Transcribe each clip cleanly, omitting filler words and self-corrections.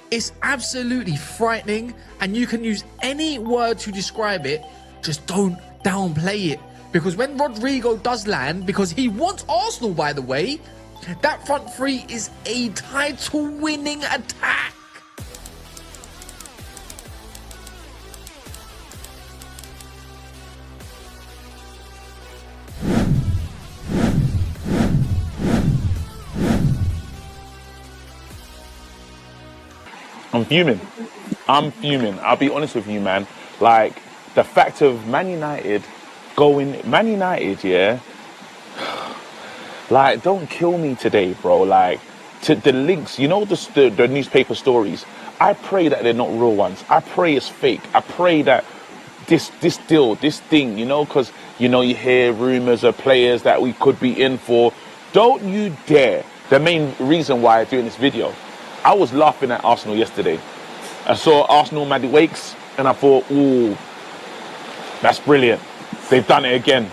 It's absolutely frightening, and you can use any word to describe it, just don't downplay it. Because when Rodrigo does land, because he wants Arsenal, by the way, that front three is a title-winning attack. I'm fuming. I'll be honest with you, man. Like, the fact of Man United, yeah. Like, don't kill me today, bro. Like, to the links, you know, the newspaper stories. I pray that they're not real ones. I pray it's fake. I pray that this thing, you know, because, you know, you hear rumors of players that we could be in for. Don't you dare. The main reason why I'm doing this video, I was laughing at Arsenal yesterday. I saw Arsenal Maddie Wakes, and I thought, ooh, that's brilliant. They've done it again.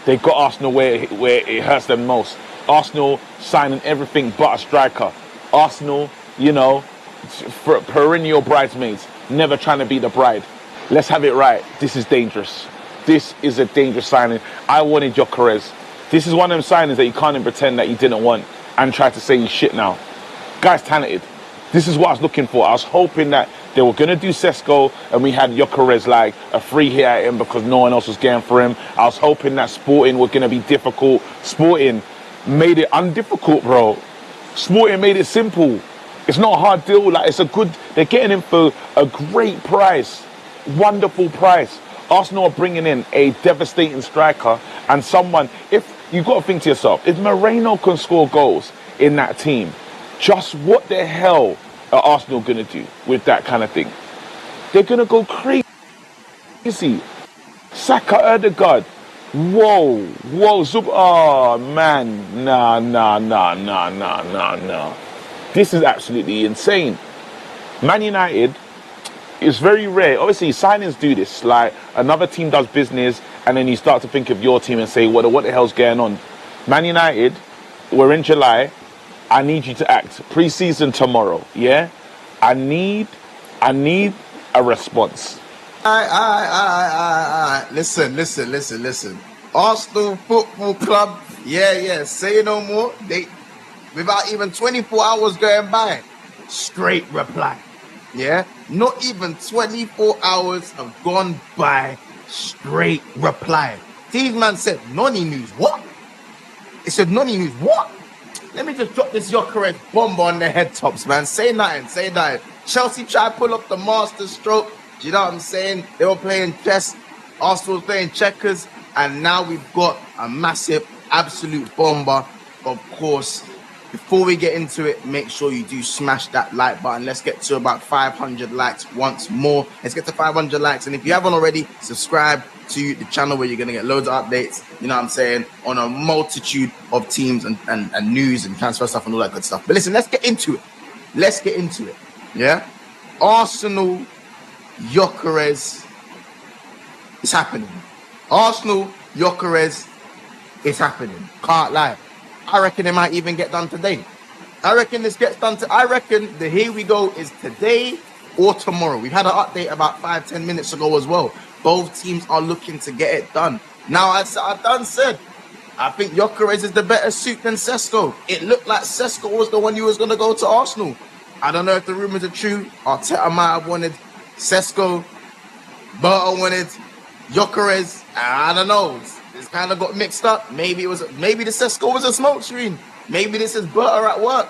They got Arsenal where it hurts them most. Arsenal signing everything but a striker. Arsenal, you know, for perennial bridesmaids, never trying to be the bride. Let's have it right. This is dangerous. This is a dangerous signing. I wanted Gyökeres. This is one of them signings that you can't even pretend that you didn't want and try to say he's shit now. Guy's talented. This is what I was looking for. I was hoping that they were going to do Sesko and we had Gyökeres like a free hit at him because no one else was going for him. I was hoping that Sporting were going to be difficult. Sporting made it undifficult, bro. Sporting made it simple. It's not a hard deal. Like, it's a good, they're getting him for a great price. Wonderful price. Arsenal are bringing in a devastating striker and someone, if you've got to think to yourself, if Moreno can score goals in that team, just what the hell are Arsenal going to do with that kind of thing? They're going to go crazy. Saka, Ødegaard. Whoa. Oh, man. Nah. This is absolutely insane. Man United is very rare. Obviously, signings do this. Like, another team does business, and then you start to think of your team and say, what the hell's going on? Man United, we're in July. I need you to act. Pre-season tomorrow, yeah? I need a response. Listen. Arsenal Football Club, yeah, say no more. They, without even 24 hours going by, straight reply. Yeah? Not even 24 hours have gone by, straight reply. These man said, Nonny news, what? It said, Nonny news, what? Let me just drop this Gyökeres bomb on the head tops, man. Say nothing. Chelsea tried to pull up the master stroke. Do you know what I'm saying? They were playing chess. Arsenal was playing checkers. And now we've got a massive, absolute bomber. Of course, before we get into it, make sure you do smash that like button. Let's get to about 500 likes once more. Let's get to 500 likes. And if you haven't already, subscribe to the channel where you're going to get loads of updates, you know what I'm saying, on a multitude of teams and news and transfer stuff and all that good stuff. But listen, let's get into it. Yeah? Arsenal, Gyökeres, it's happening. Arsenal, Gyökeres, it's happening. Can't lie. I reckon it might even get done today. I reckon the here we go is today or tomorrow. We've had an update about 5-10 minutes ago as well. Both teams are looking to get it done. Now, as I done said, I think Gyökeres is the better suit than Sesko. It looked like Sesko was the one who was going to go to Arsenal. I don't know if the rumors are true. Arteta might have wanted Sesko. Berta wanted Gyökeres. I don't know. It's kind of got mixed up. Maybe the Sesko was a smoke screen. Maybe this is Berta at work.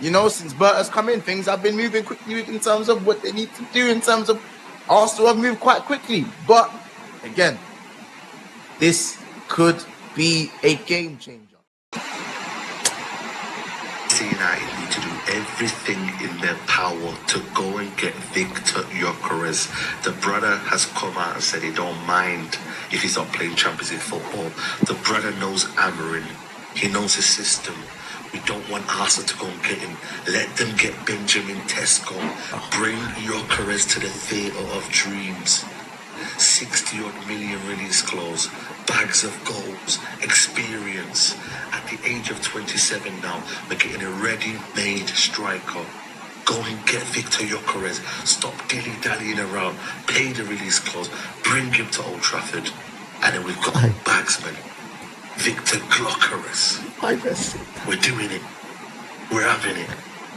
You know, since Berta's come in, things have been moving quickly in terms of what they need to do in terms of Arsenal have moved quite quickly. But, again, this could be a game changer. United need to do everything in their power to go and get Viktor Gyökeres. The brother has come out and said he don't mind if he's not playing Champions League football. The brother knows Amorim. He knows his system. We don't want Arsenal to go and get him. Let them get Benjamin Tesco. Bring Gyökeres to the theatre of dreams. 60-odd million release clause, bags of goals, experience. At the age of 27 now, we're getting a ready-made striker. Go and get Viktor Gyökeres. Stop dilly-dallying around. Pay the release clause. Bring him to Old Trafford. And then we've got our bagsman, Viktor Gyökeres. We're doing it. We're having it.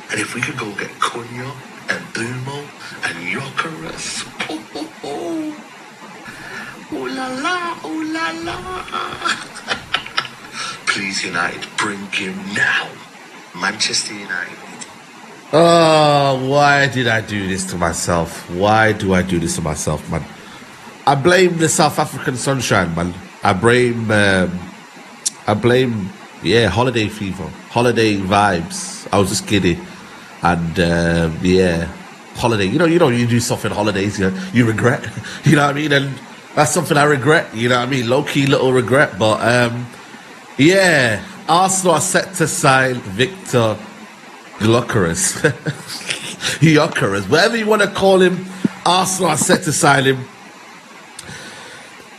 And if we could go get Cunha and Bumo and Gyökeres. Oh la la, oh la la. Please, United, bring him now. Manchester United. Oh, why did I do this to myself? Why do I do this to myself, man? I blame the South African sunshine, man. I blame, yeah, holiday fever, holiday vibes. I was just giddy, and yeah, holiday. You know, you do stuff in holidays, you regret. You know what I mean? And that's something I regret. You know what I mean? Low key little regret, but yeah. Arsenal are set to sign Viktor Gyökeres. Gyökeres, whatever you want to call him. Arsenal are set to sign him.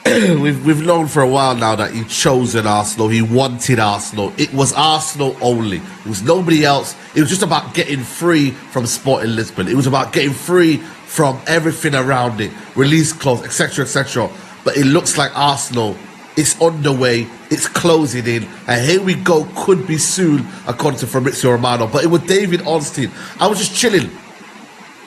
We've known for a while now that he chosen Arsenal. He wanted Arsenal. It was Arsenal only. It was nobody else. It was just about getting free from Sporting Lisbon. It was about getting free from everything around it, release clause, etc., etc. But it looks like Arsenal, it's underway, it's closing in, and here we go, could be soon, according to Fabrizio Romano. But it was David Ornstein. I was just chilling,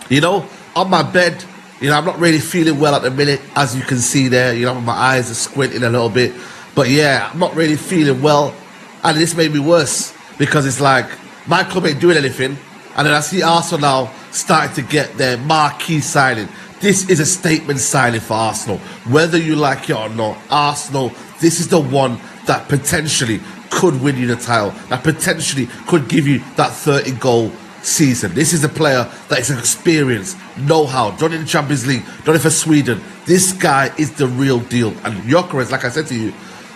you know, on my bed. You know, I'm not really feeling well at the minute, as you can see there. You know, my eyes are squinting a little bit. But yeah, I'm not really feeling well, and this made me worse, because it's like, my club ain't doing anything, and then I see Arsenal now starting to get their marquee signing. This is a statement signing for Arsenal. Whether you like it or not, Arsenal, this is the one that potentially could win you the title, that potentially could give you that 30-goal season. This is a player that is experienced, know-how, done in the Champions League, done it for Sweden. This guy is the real deal. And Gyökeres, like I said to you,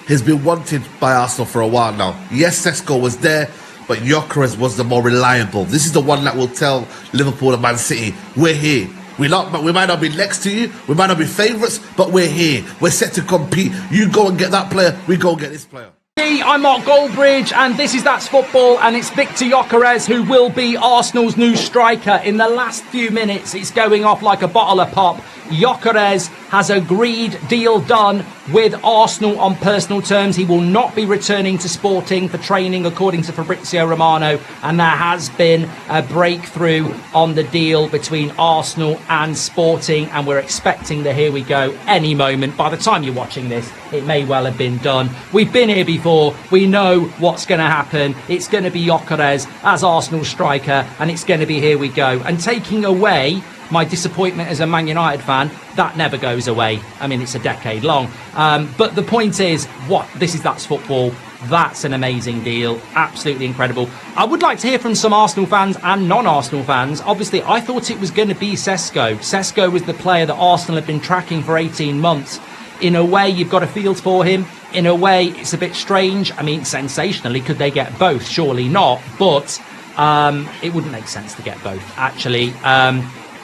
has been wanted by Arsenal for a while now. Yes, Sesko was there, but Gyökeres was the more reliable. This is the one that will tell Liverpool and Man City, we're here. We might not be next to you, we might not be favourites, but we're here. We're set to compete. You go and get that player, we go and get this player. I'm Mark Goldbridge, and this is That's Football, and it's Viktor Gyökeres who will be Arsenal's new striker. In the last few minutes, it's going off like a bottle of pop. Gyökeres has agreed, deal done with Arsenal on personal terms. He will not be returning to Sporting for training, according to Fabrizio Romano, and there has been a breakthrough on the deal between Arsenal and Sporting, and we're expecting the here we go any moment. By the time you're watching this, it may well have been done. We've been here before. We know what's going to happen. It's going to be Gyökeres as Arsenal striker, and it's going to be here we go. And taking away my disappointment as a Man United fan, that never goes away. I mean, it's a decade long. But the point is, that's football. That's an amazing deal. Absolutely incredible. I would like to hear from some Arsenal fans and non-Arsenal fans. Obviously, I thought it was going to be Sesko. Sesko was the player that Arsenal had been tracking for 18 months. In a way, you've got a field for him. In a way, it's a bit strange. I mean, sensationally, could they get both? Surely not. But it wouldn't make sense to get both, actually.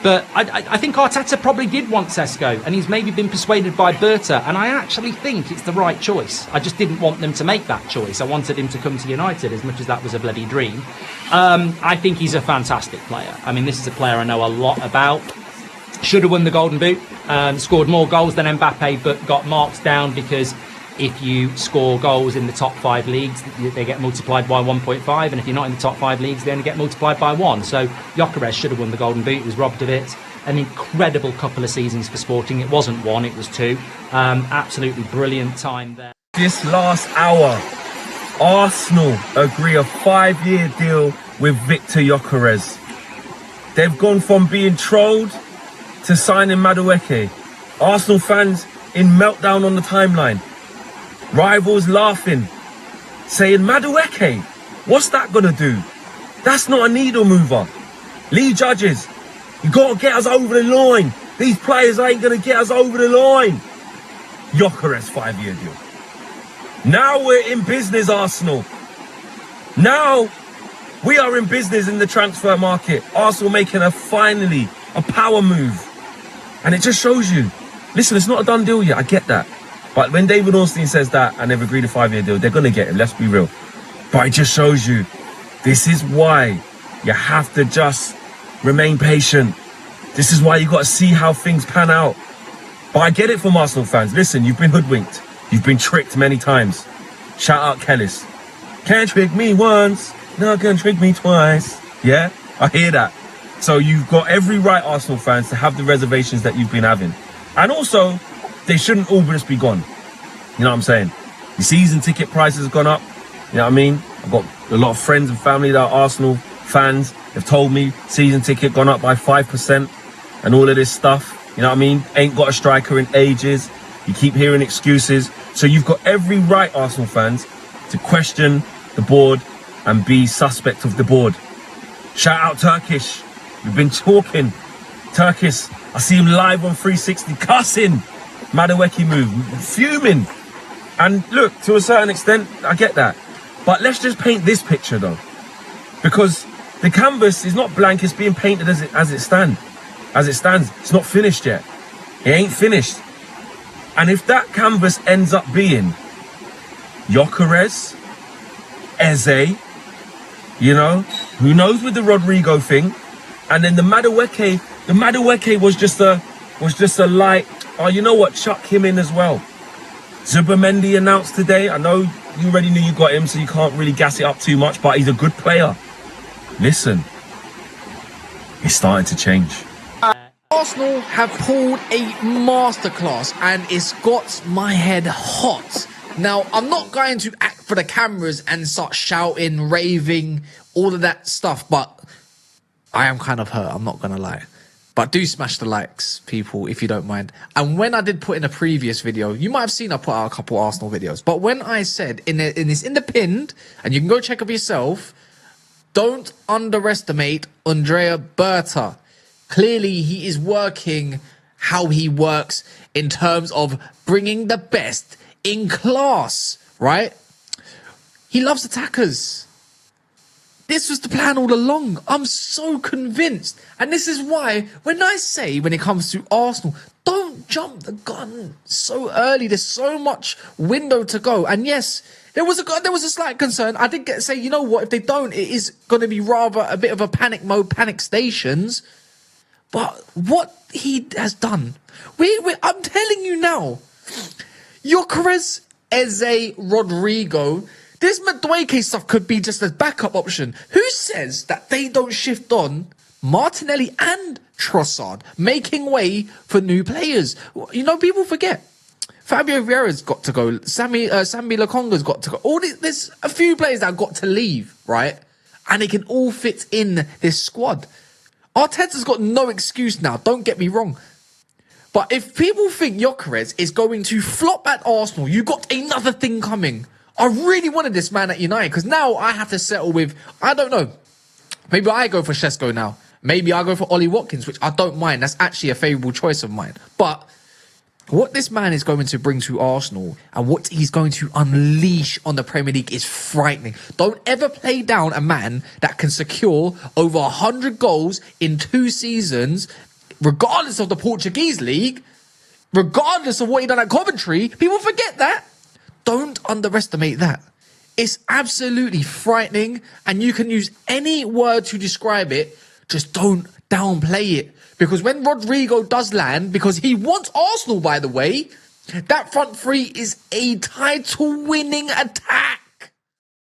But I think Arteta probably did want Sesko, and he's maybe been persuaded by Berta, and I actually think it's the right choice. I just didn't want them to make that choice. I wanted him to come to United, as much as that was a bloody dream. I think he's a fantastic player. I mean, this is a player I know a lot about. Should have won the Golden Boot, scored more goals than Mbappe, but got marked down because if you score goals in the top 5 leagues, they get multiplied by 1.5, and if you're not in the top 5 leagues, they only get multiplied by 1. So Gyökeres should have won the Golden Boot, was robbed of it. An incredible couple of seasons for Sporting. It wasn't 1, it was 2. Absolutely brilliant time there. This last hour, Arsenal agree a 5-year deal with Viktor Gyökeres. They've gone from being trolled to signing Madueke. Arsenal fans in meltdown on the timeline. Rivals laughing, saying, Madueke, what's that gonna do? That's not a needle mover. Lee Judges, you gotta get us over the line. These players ain't gonna get us over the line. Gyökeres 5-year deal. Now we're in business, Arsenal. Now we are in business in the transfer market. Arsenal making finally a power move. And it just shows you, listen, it's not a done deal yet, I get that. But when David Ornstein says that and they've agreed a 5-year deal, they're going to get him, let's be real. But it just shows you, this is why you have to just remain patient. This is why you got to see how things pan out. But I get it from Arsenal fans. Listen, you've been hoodwinked. You've been tricked many times. Shout out Kellis. Can't trick me once, not gonna trick me twice. Yeah, I hear that. So you've got every right, Arsenal fans, to have the reservations that you've been having. And also, they shouldn't all just be gone. You know what I'm saying? The season ticket prices have gone up. You know what I mean? I've got a lot of friends and family that are Arsenal fans. They've told me season ticket gone up by 5% and all of this stuff. You know what I mean? Ain't got a striker in ages. You keep hearing excuses. So you've got every right, Arsenal fans, to question the board and be suspect of the board. Shout out Turkish. We've been talking. Turkish. I see him live on 360 cussing. Madueke move. Fuming. And look, to a certain extent, I get that. But let's just paint this picture though. Because the canvas is not blank, it's being painted as it stands. It's not finished yet. It ain't finished. And if that canvas ends up being Gyökeres, Eze, you know, who knows with the Rodrigo thing, and then the Madueke was just a light. Oh, you know what? Chuck him in as well. Zubimendi announced today. I know you already knew you got him, so you can't really gas it up too much, but he's a good player. Listen, it's starting to change. Arsenal have pulled a masterclass and it's got my head hot. Now, I'm not going to act for the cameras and start shouting, raving, all of that stuff, but I am kind of hurt, I'm not going to lie. But do smash the likes, people, if you don't mind. And when I did put in a previous video, you might have seen I put out a couple Arsenal videos, but when I said in the pinned, and you can go check up yourself, don't underestimate Andrea Berta. Clearly, he is working how he works in terms of bringing the best in class, right? He loves attackers. This was the plan all along. I'm so convinced. And this is why, when I say, when it comes to Arsenal, don't jump the gun so early. There's so much window to go. And yes, there was a slight concern. I did say, you know what, if they don't, it is going to be rather a bit of a panic mode, panic stations. But what he has done, I'm telling you now, Gyökeres, Eze, Rodrigo, this Madueke stuff could be just a backup option. Who says that they don't shift on Martinelli and Trossard, making way for new players? You know, people forget. Fabio Vieira's got to go. Sammy Lokonga's got to go. There's a few players that have got to leave, right? And they can all fit in this squad. Arteta's got no excuse now, don't get me wrong. But if people think Gyökeres is going to flop at Arsenal, you got another thing coming. I really wanted this man at United because now I have to settle with, I don't know. Maybe I go for Šeško now. Maybe I go for Ollie Watkins, which I don't mind. That's actually a favourable choice of mine. But what this man is going to bring to Arsenal and what he's going to unleash on the Premier League is frightening. Don't ever play down a man that can secure over 100 goals in 2 seasons, regardless of the Portuguese league, regardless of what he done at Coventry. People forget that. Don't underestimate that. It's absolutely frightening, and you can use any word to describe it. Just don't downplay it. Because when Rodrigo does land, because he wants Arsenal, by the way, that front three is a title-winning attack.